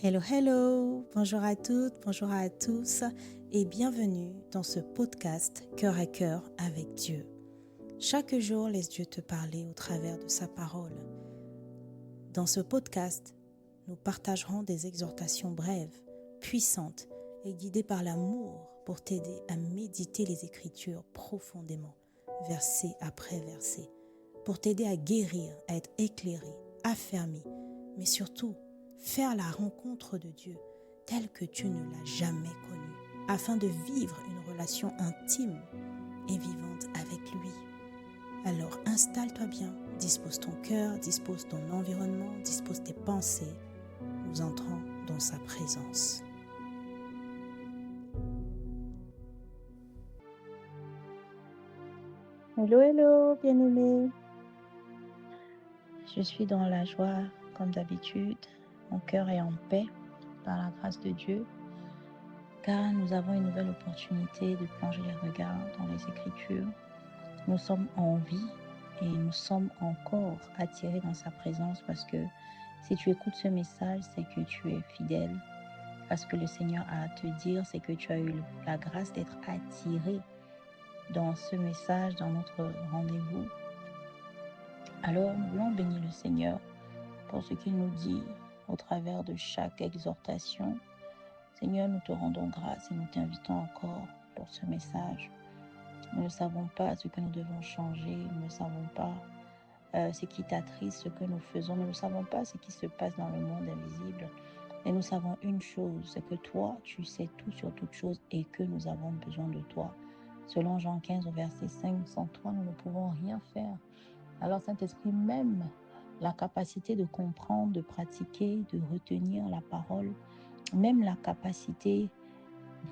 Hello, hello, bonjour à toutes, bonjour à tous et bienvenue dans ce podcast Cœur à cœur avec Dieu. Chaque jour, laisse Dieu te parler au travers de sa parole. Dans ce podcast, nous partagerons des exhortations brèves, puissantes et guidées par l'amour pour t'aider à méditer les Écritures profondément, verset après verset, pour t'aider à guérir, à être éclairé, affermi, mais surtout faire la rencontre de Dieu telle que tu ne l'as jamais connu, afin de vivre une relation intime et vivante avec lui. Alors installe-toi bien, dispose ton cœur, dispose ton environnement, dispose tes pensées. Nous entrons dans sa présence. Hello, hello, bien-aimé. Je suis dans la joie comme d'habitude. Mon cœur est en paix par la grâce de Dieu, car nous avons une nouvelle opportunité de plonger les regards dans les Écritures. Nous sommes en vie et nous sommes encore attirés dans sa présence parce que si tu écoutes ce message, c'est que tu es fidèle. Parce que le Seigneur a à te dire, c'est que tu as eu la grâce d'être attiré dans ce message, dans notre rendez-vous. Alors, nous voulons bénir le Seigneur pour ce qu'il nous dit au travers de chaque exhortation. Seigneur, nous te rendons grâce et nous t'invitons encore pour ce message. Nous ne savons pas ce que nous devons changer, nous ne savons pas ce qui t'attriste, ce que nous faisons, nous ne savons pas ce qui se passe dans le monde invisible. Mais nous savons une chose, c'est que toi, tu sais tout sur toute chose et que nous avons besoin de toi. Selon Jean 15 au verset 5, sans toi, nous ne pouvons rien faire. Alors Saint-Esprit, même la capacité de comprendre, de pratiquer, de retenir la parole, même la capacité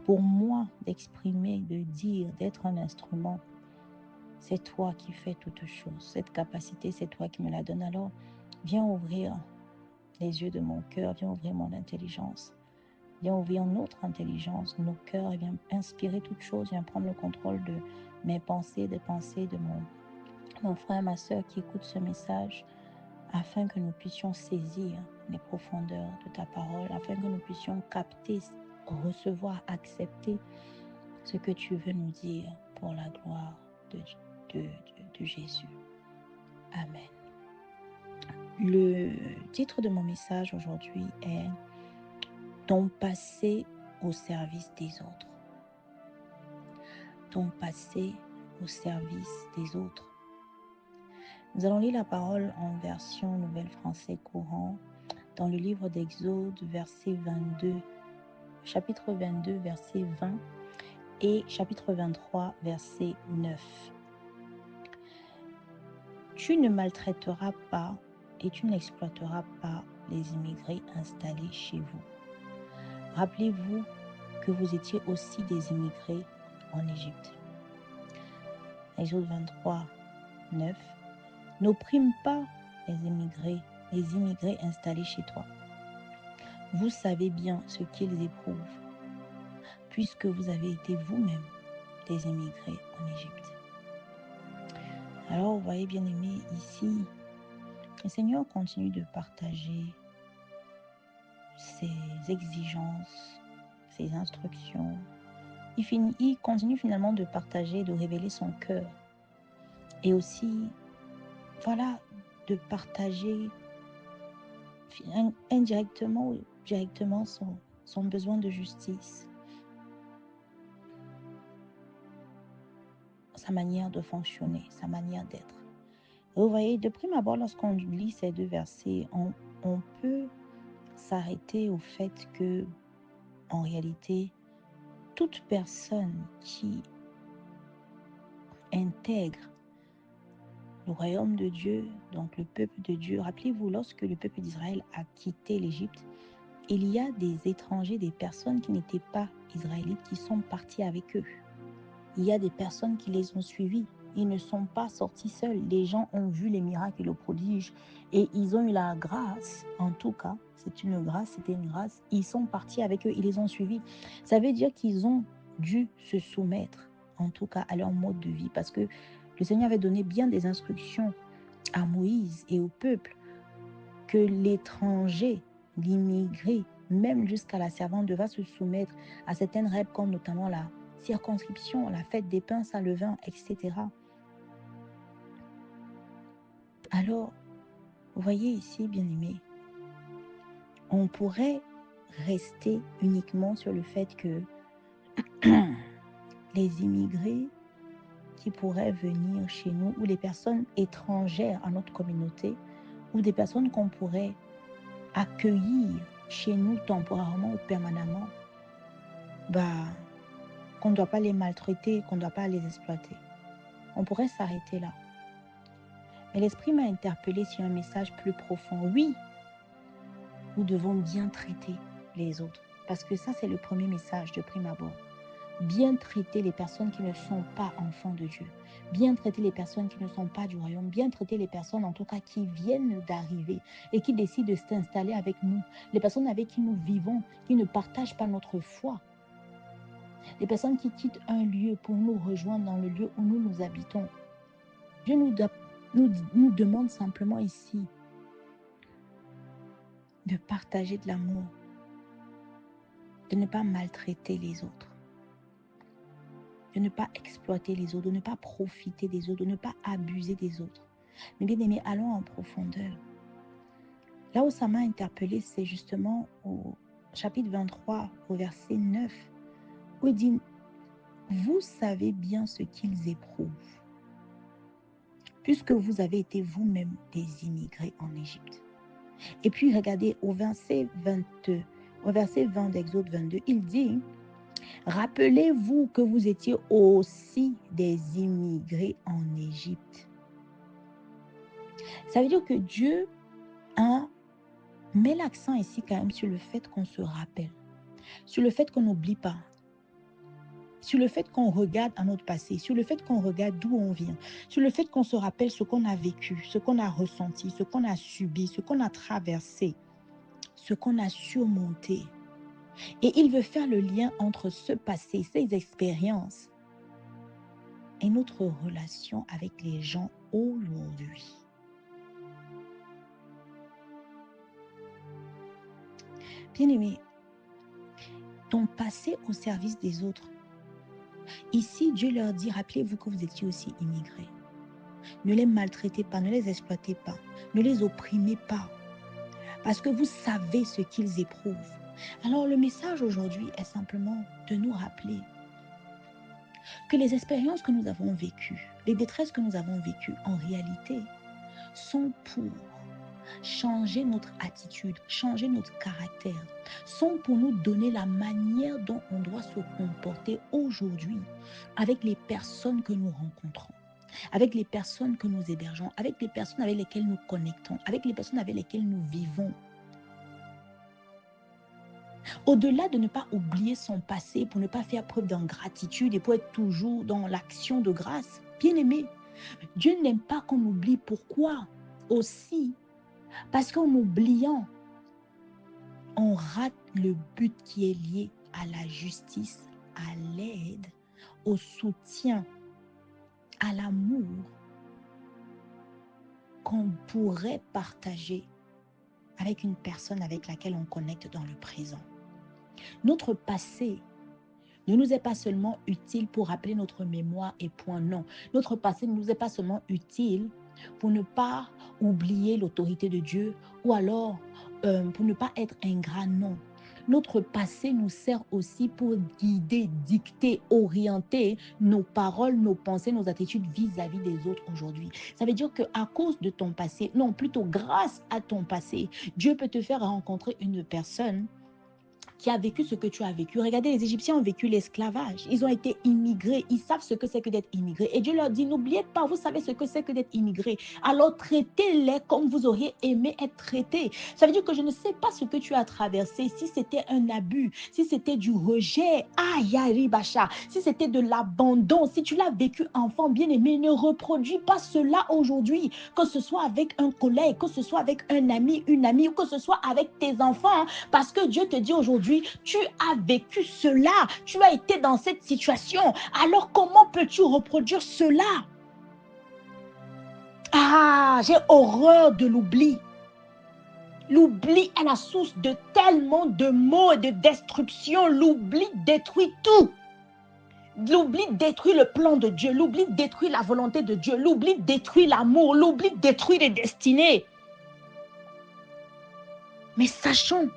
pour moi d'exprimer, de dire, d'être un instrument, c'est toi qui fais toutes choses. Cette capacité, c'est toi qui me la donnes. Alors, viens ouvrir les yeux de mon cœur, viens ouvrir mon intelligence, viens ouvrir notre intelligence, nos cœurs, et viens inspirer toutes choses, viens prendre le contrôle de mes pensées, des pensées de mon frère, ma soeur qui écoute ce message, afin que nous puissions saisir les profondeurs de ta parole, afin que nous puissions capter, recevoir, accepter ce que tu veux nous dire pour la gloire de Jésus. Amen. Le titre de mon message aujourd'hui est « Ton passé au service des autres ». Ton passé au service des autres. Nous allons lire la parole en version Nouvelle Français courant dans le livre d'Exode, chapitre 22, verset 20 et chapitre 23, verset 9. Tu ne maltraiteras pas et tu n'exploiteras pas les immigrés installés chez vous. Rappelez-vous que vous étiez aussi des immigrés en Égypte. Exode 23, 9. N'opprime pas les immigrés installés chez toi. Vous savez bien ce qu'ils éprouvent, puisque vous avez été vous-même des immigrés en Égypte. Alors, vous voyez, bien aimé, ici, le Seigneur continue de partager ses exigences, ses instructions. Il continue finalement de partager, de révéler son cœur. Et aussi, voilà, de partager indirectement ou directement son besoin de justice, sa manière de fonctionner, sa manière d'être. Et vous voyez, de prime abord, lorsqu'on lit ces deux versets, on peut s'arrêter au fait que, en réalité, toute personne qui intègre le royaume de Dieu, donc le peuple de Dieu, rappelez-vous, lorsque le peuple d'Israël a quitté l'Égypte, il y a des étrangers, des personnes qui n'étaient pas israélites, qui sont partis avec eux. Il y a des personnes qui les ont suivis. Ils ne sont pas sortis seuls. Les gens ont vu les miracles et le prodige et ils ont eu la grâce. En tout cas, c'était une grâce. Ils sont partis avec eux, ils les ont suivis. Ça veut dire qu'ils ont dû se soumettre, en tout cas, à leur mode de vie, parce que le Seigneur avait donné bien des instructions à Moïse et au peuple que l'étranger, l'immigré, même jusqu'à la servante, devra se soumettre à certaines règles comme notamment la circonscription, la fête des pains sans levain, etc. Alors, vous voyez ici, bien-aimés, on pourrait rester uniquement sur le fait que les immigrés qui pourraient venir chez nous ou les personnes étrangères à notre communauté ou des personnes qu'on pourrait accueillir chez nous temporairement ou permanemment, qu'on ne doit pas les maltraiter, qu'on ne doit pas les exploiter. On pourrait s'arrêter là. Mais l'Esprit m'a interpellé sur un message plus profond. Oui, nous devons bien traiter les autres. Parce que ça, c'est le premier message de prime abord. Bien traiter les personnes qui ne sont pas enfants de Dieu. Bien traiter les personnes qui ne sont pas du royaume. Bien traiter les personnes, en tout cas, qui viennent d'arriver et qui décident de s'installer avec nous. Les personnes avec qui nous vivons, qui ne partagent pas notre foi. Les personnes qui quittent un lieu pour nous rejoindre dans le lieu où nous habitons. Dieu nous demande simplement ici de partager de l'amour, de ne pas maltraiter les autres, de ne pas exploiter les autres, de ne pas profiter des autres, de ne pas abuser des autres. Mais bien aimé, allons en profondeur. Là où ça m'a interpellé, c'est justement au chapitre 23, au verset 9, où il dit « Vous savez bien ce qu'ils éprouvent, puisque vous avez été vous-même des immigrés en Égypte. » Et puis regardez au verset 20 d'Exode 22, il dit « Rappelez-vous que vous étiez aussi des immigrés en Égypte. » Ça veut dire que Dieu met l'accent ici quand même sur le fait qu'on se rappelle, sur le fait qu'on n'oublie pas, sur le fait qu'on regarde à notre passé, sur le fait qu'on regarde d'où on vient, sur le fait qu'on se rappelle ce qu'on a vécu, ce qu'on a ressenti, ce qu'on a subi, ce qu'on a traversé, ce qu'on a surmonté. Et il veut faire le lien entre ce passé, ces expériences et notre relation avec les gens aujourd'hui. Bien-aimé, ton passé au service des autres. Ici, Dieu leur dit, rappelez-vous que vous étiez aussi immigrés. Ne les maltraitez pas, ne les exploitez pas, ne les opprimez pas, parce que vous savez ce qu'ils éprouvent. Alors le message aujourd'hui est simplement de nous rappeler que les expériences que nous avons vécues, les détresses que nous avons vécues, en réalité, sont pour changer notre attitude, changer notre caractère, sont pour nous donner la manière dont on doit se comporter aujourd'hui avec les personnes que nous rencontrons, avec les personnes que nous hébergeons, avec les personnes avec lesquelles nous connectons, avec les personnes avec lesquelles nous vivons. Au-delà de ne pas oublier son passé pour ne pas faire preuve d'ingratitude et pour être toujours dans l'action de grâce, bien aimé, Dieu n'aime pas qu'on oublie. Pourquoi? Aussi, parce qu'en oubliant, on rate le but qui est lié à la justice, à l'aide, au soutien, à l'amour qu'on pourrait partager avec une personne avec laquelle on connecte dans le présent. Notre passé ne nous est pas seulement utile pour rappeler notre mémoire et point, non. Notre passé ne nous est pas seulement utile pour ne pas oublier l'autorité de Dieu ou alors pour ne pas être ingrat, non. Notre passé nous sert aussi pour guider, dicter, orienter nos paroles, nos pensées, nos attitudes vis-à-vis des autres aujourd'hui. Ça veut dire qu'à cause de ton passé, non, plutôt grâce à ton passé, Dieu peut te faire rencontrer une personne qui a vécu ce que tu as vécu. Regardez, les Égyptiens ont vécu l'esclavage. Ils ont été immigrés. Ils savent ce que c'est que d'être immigré. Et Dieu leur dit, n'oubliez pas, vous savez ce que c'est que d'être immigré. Alors traitez-les comme vous auriez aimé être traités. Ça veut dire que je ne sais pas ce que tu as traversé. Si c'était un abus, si c'était du rejet, si c'était de l'abandon, si tu l'as vécu enfant bien-aimé, ne reproduis pas cela aujourd'hui. Que ce soit avec un collègue, que ce soit avec un ami, une amie, ou que ce soit avec tes enfants. Parce que Dieu te dit aujourd'hui, tu as vécu cela, tu as été dans cette situation, alors comment peux-tu reproduire cela? Ah, j'ai horreur de l'oubli. L'oubli est la source de tellement de maux et de destruction. L'oubli détruit tout. L'oubli détruit le plan de Dieu. L'oubli détruit la volonté de Dieu. L'oubli détruit l'amour. L'oubli détruit les destinées. Mais sachons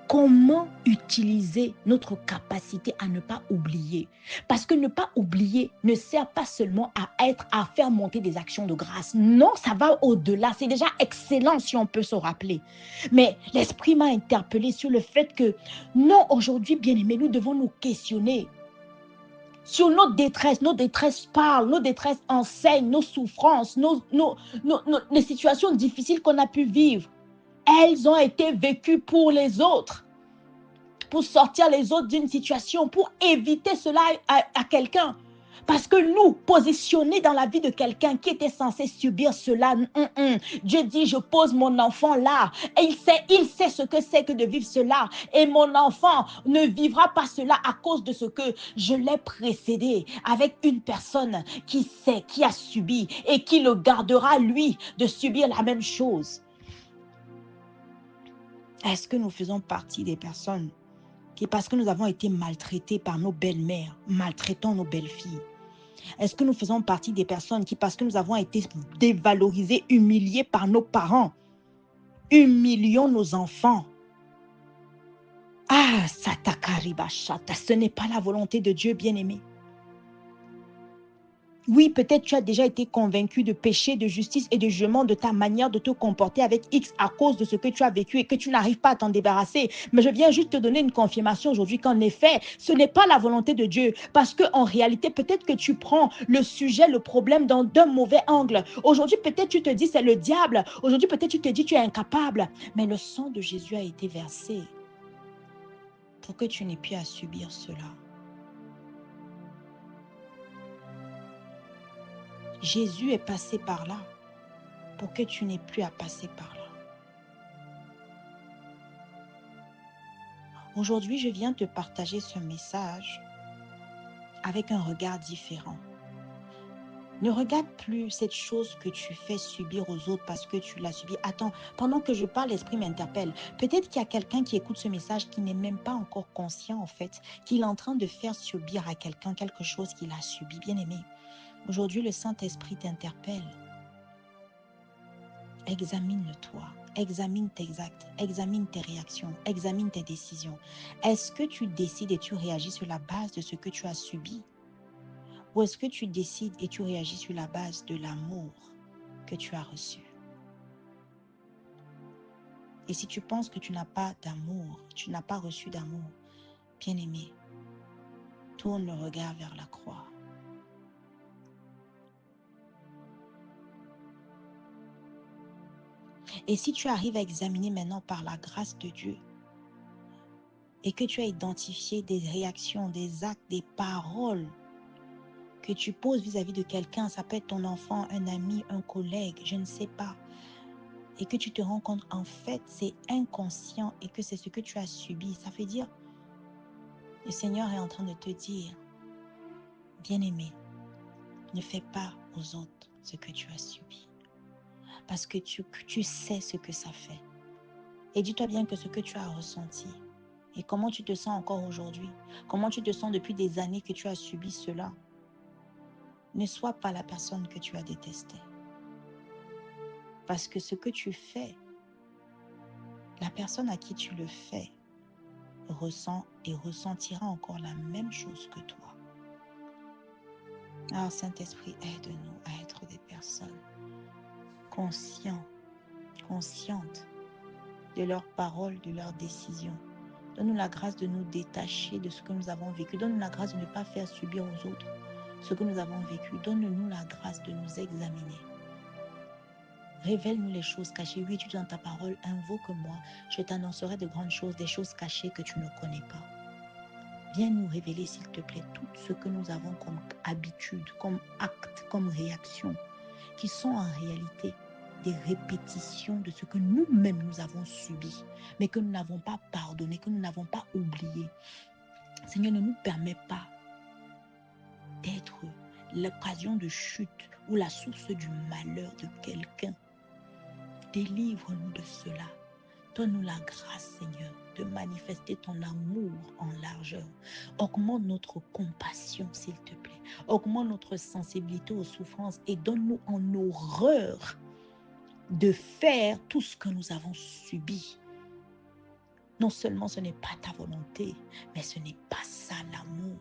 comment utiliser notre capacité à ne pas oublier. Parce que ne pas oublier ne sert pas seulement à faire monter des actions de grâce. Non, ça va au-delà. C'est déjà excellent si on peut se rappeler. Mais l'Esprit m'a interpellé sur le fait que non, aujourd'hui, bien-aimés, nous devons nous questionner sur nos détresses parlent, nos détresses enseignent, nos souffrances, les situations difficiles qu'on a pu vivre. Elles ont été vécues pour les autres, pour sortir les autres d'une situation, pour éviter cela à quelqu'un. Parce que nous, positionnés dans la vie de quelqu'un qui était censé subir cela, Dieu dit, je pose mon enfant là. Et il sait ce que c'est que de vivre cela. Et mon enfant ne vivra pas cela à cause de ce que je l'ai précédé avec une personne qui sait, qui a subi et qui le gardera, lui, de subir la même chose. Est-ce que nous faisons partie des personnes qui, parce que nous avons été maltraités par nos belles-mères, maltraitons nos belles-filles? Est-ce que nous faisons partie des personnes qui, parce que nous avons été dévalorisés, humiliés par nos parents, humilions nos enfants? Ah, Satakaribashata, ce n'est pas la volonté de Dieu, bien-aimé. Oui, peut-être tu as déjà été convaincu de péché, de justice et de jugement de ta manière de te comporter avec X à cause de ce que tu as vécu et que tu n'arrives pas à t'en débarrasser. Mais je viens juste te donner une confirmation aujourd'hui qu'en effet, ce n'est pas la volonté de Dieu. Parce qu'en réalité, peut-être que tu prends le sujet, le problème d'un mauvais angle. Aujourd'hui, peut-être tu te dis c'est le diable. Aujourd'hui, peut-être tu te dis tu es incapable. Mais le sang de Jésus a été versé pour que tu n'aies plus à subir cela. Jésus est passé par là pour que tu n'aies plus à passer par là. Aujourd'hui, je viens te partager ce message avec un regard différent. Ne regarde plus cette chose que tu fais subir aux autres parce que tu l'as subi. Attends, pendant que je parle, l'Esprit m'interpelle. Peut-être qu'il y a quelqu'un qui écoute ce message qui n'est même pas encore conscient, en fait, qu'il est en train de faire subir à quelqu'un quelque chose qu'il a subi. Bien-aimé, aujourd'hui, le Saint-Esprit t'interpelle. Examine-toi, examine tes actes, examine tes réactions, examine tes décisions. Est-ce que tu décides et tu réagis sur la base de ce que tu as subi? Ou est-ce que tu décides et tu réagis sur la base de l'amour que tu as reçu? Et si tu penses que tu n'as pas d'amour, tu n'as pas reçu d'amour, bien-aimé, tourne le regard vers la croix. Et si tu arrives à examiner maintenant par la grâce de Dieu et que tu as identifié des réactions, des actes, des paroles que tu poses vis-à-vis de quelqu'un, ça peut être ton enfant, un ami, un collègue, je ne sais pas, et que tu te rends compte, en fait, c'est inconscient et que c'est ce que tu as subi, ça veut dire, le Seigneur est en train de te dire, bien-aimé, ne fais pas aux autres ce que tu as subi, parce que tu sais ce que ça fait. Et dis-toi bien que ce que tu as ressenti, et comment tu te sens encore aujourd'hui, comment tu te sens depuis des années que tu as subi cela, ne sois pas la personne que tu as détestée. Parce que ce que tu fais, la personne à qui tu le fais ressent et ressentira encore la même chose que toi. Alors Saint-Esprit, aide-nous à être des personnes conscientes de leurs paroles, de leurs décisions. Donne-nous la grâce de nous détacher de ce que nous avons vécu. Donne-nous la grâce de ne pas faire subir aux autres ce que nous avons vécu. Donne-nous la grâce de nous examiner. Révèle-nous les choses cachées. Oui, tu dis dans ta parole, invoque-moi, je t'annoncerai de grandes choses, des choses cachées que tu ne connais pas. Viens nous révéler, s'il te plaît, tout ce que nous avons comme habitude, comme acte, comme réaction, qui sont en réalité des répétitions de ce que nous-mêmes nous avons subi, mais que nous n'avons pas pardonné, que nous n'avons pas oublié. Seigneur, ne nous permets pas d'être l'occasion de chute ou la source du malheur de quelqu'un. Délivre-nous de cela. Donne-nous la grâce, Seigneur, de manifester ton amour en largeur. Augmente notre compassion, s'il te plaît. Augmente notre sensibilité aux souffrances et donne-nous en horreur de faire tout ce que nous avons subi. Non seulement ce n'est pas ta volonté, mais ce n'est pas ça l'amour.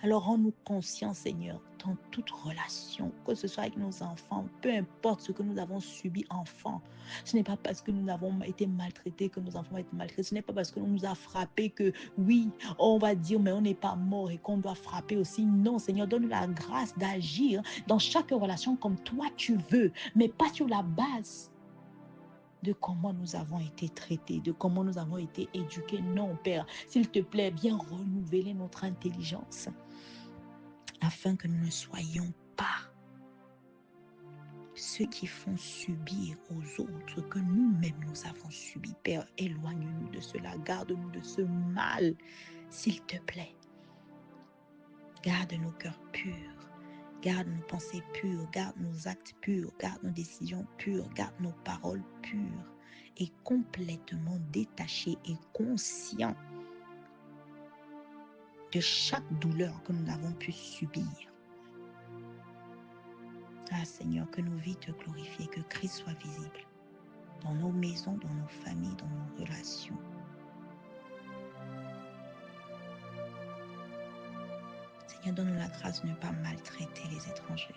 Alors rends-nous conscients, Seigneur, dans toute relation, que ce soit avec nos enfants, peu importe ce que nous avons subi enfant. Ce n'est pas parce que nous avons été maltraités que nos enfants vont être maltraités. Ce n'est pas parce que l'on nous a frappés que, oui, on va dire, mais on n'est pas mort et qu'on doit frapper aussi. Non, Seigneur, donne la grâce d'agir dans chaque relation comme toi tu veux, mais pas sur la base de comment nous avons été traités, de comment nous avons été éduqués. Non, Père, s'il te plaît, viens renouveler notre intelligence afin que nous ne soyons pas ceux qui font subir aux autres que nous-mêmes nous avons subi. Père, éloigne-nous de cela, garde-nous de ce mal, s'il te plaît. Garde nos cœurs purs, garde nos pensées pures, garde nos actes purs, garde nos décisions pures, garde nos paroles pures et complètement détachés et conscients de chaque douleur que nous avons pu subir. Ah Seigneur, que nos vies te glorifient, que Christ soit visible dans nos maisons, dans nos familles, dans nos relations. Seigneur, donne-nous la grâce de ne pas maltraiter les étrangers.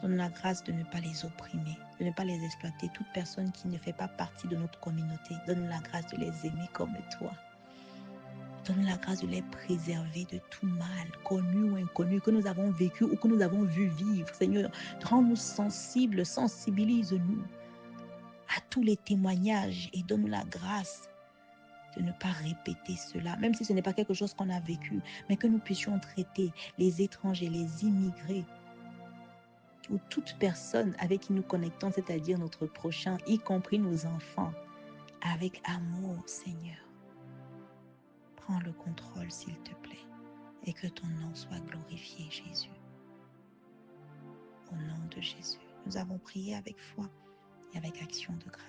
Donne-nous la grâce de ne pas les opprimer, de ne pas les exploiter. Toute personne qui ne fait pas partie de notre communauté, donne-nous la grâce de les aimer comme toi. Donne-nous la grâce de les préserver de tout mal, connu ou inconnu, que nous avons vécu ou que nous avons vu vivre. Seigneur, rends-nous sensibles, sensibilise-nous à tous les témoignages et donne-nous la grâce de ne pas répéter cela, même si ce n'est pas quelque chose qu'on a vécu, mais que nous puissions traiter les étrangers, les immigrés, ou toute personne avec qui nous connectons, c'est-à-dire notre prochain, y compris nos enfants, avec amour, Seigneur. Prends le contrôle, s'il te plaît, et que ton nom soit glorifié, Jésus. Au nom de Jésus, nous avons prié avec foi et avec action de grâce.